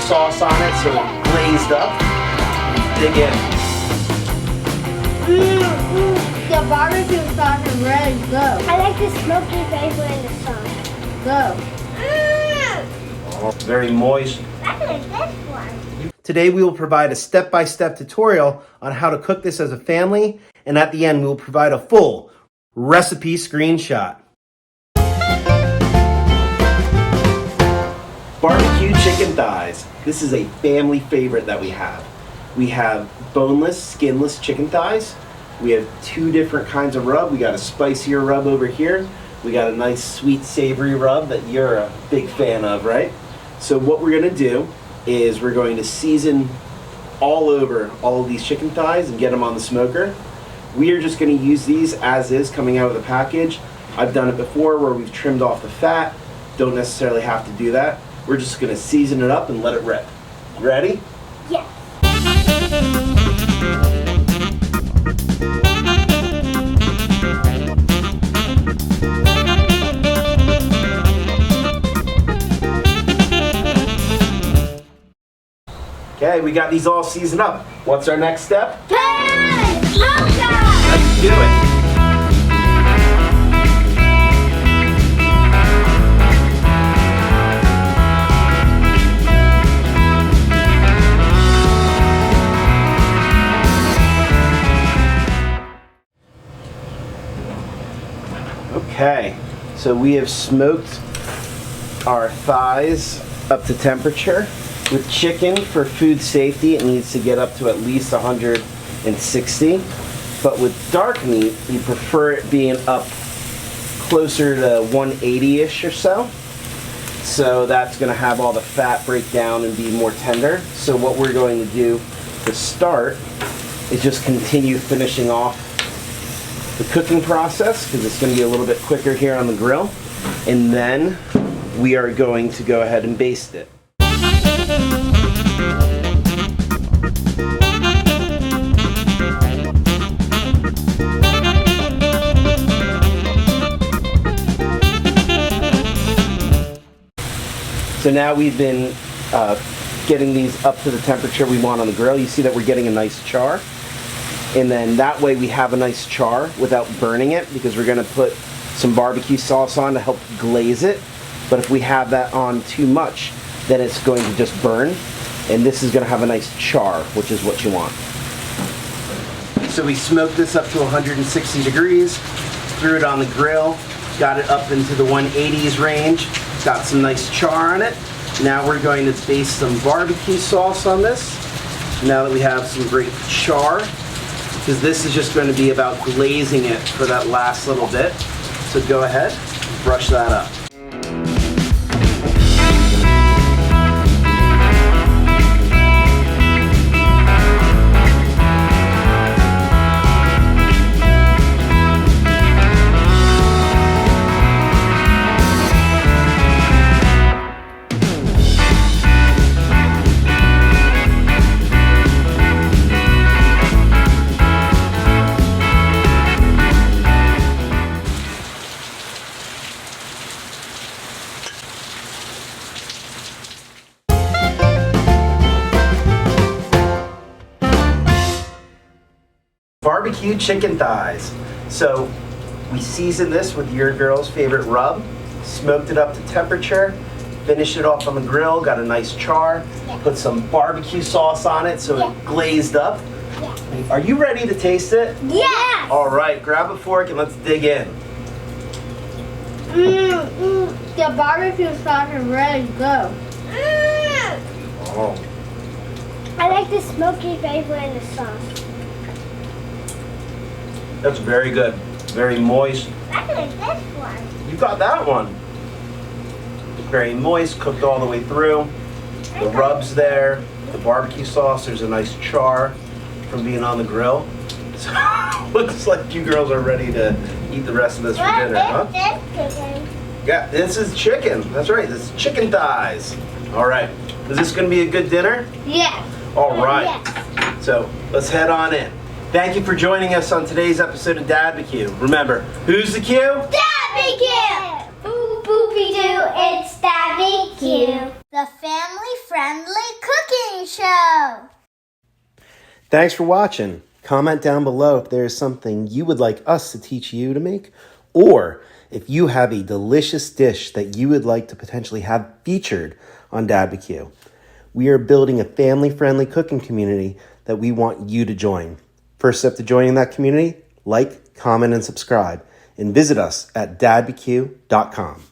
sauce on it, so it's glazed up. Dig in. The barbecue sauce is really good. I like the smoky flavor in the sauce. Good. Oh, very moist. I like this one. Today we will provide a step-by-step tutorial on how to cook this as a family, and at the end we will provide a full recipe screenshot. Barbecue chicken thighs. This is a family favorite that we have. We have boneless, skinless chicken thighs. We have two different kinds of rub. We got a spicier rub over here. We got a nice sweet savory rub that you're a big fan of, right? So what we're gonna do is we're going to season all over all of these chicken thighs and get them on the smoker. We are just going to use these as is coming out of the package. I've done it before where we've trimmed off the fat. Don't necessarily have to do that. We're just going to season it up and let it rip. Ready? Yes. Okay, we got these all seasoned up. What's our next step? Let's Let's do it. Okay, so we have smoked our thighs up to temperature. With chicken, for food safety, it needs to get up to at least 160. But with dark meat, we prefer it being up closer to 180-ish or so. So that's going to have all the fat break down and be more tender. So what we're going to do to start is just continue finishing off the cooking process, because it's going to be a little bit quicker here on the grill. And then we are going to go ahead and baste it. So now we've been getting these up to the temperature we want on the grill. You see that we're getting a nice char. And then that way we have a nice char without burning it, because we're going to put some barbecue sauce on to help glaze it. But if we have that on too much, then it's going to just burn. And this is going to have a nice char, which is what you want. So we smoked this up to 160 degrees, threw it on the grill, got it up into the 180s range, got some nice char on it. Now we're going to baste some barbecue sauce on this. Now that we have some great char, because this is just going to be about glazing it for that last little bit. So go ahead, brush that up. Barbecue chicken thighs. So we seasoned this with your girl's favorite rub, smoked it up to temperature, finished it off on the grill, got a nice char, put some barbecue sauce on it so it glazed up. Are you ready to taste it? Yes. All right, grab a fork and let's dig in. The barbecue sauce is really good. Oh. I like the smoky flavor in the sauce. That's very good. Very moist. I like this one. You got that one. Very moist, cooked all the way through. The rub's there. The barbecue sauce, there's a nice char from being on the grill. So, looks like you girls are ready to eat the rest of this for dinner, huh? This chicken. Yeah, this is chicken. That's right, this is chicken thighs. All right, is this gonna be a good dinner? Yes. All right, Yes. so let's head on in. Thank you for joining us on today's episode of DadBQ. Remember, who's the Q? DadBQ! Boo boopy doo, it's DadBQ. The family-friendly Thanks for watching. Comment down below if there is something you would like us to teach you to make, or if you have a delicious dish that you would like to potentially have featured on DadBQ. We are building a family-friendly cooking community that we want you to join. First step to joining that community, like, comment, and subscribe. And visit us at dadbq.com.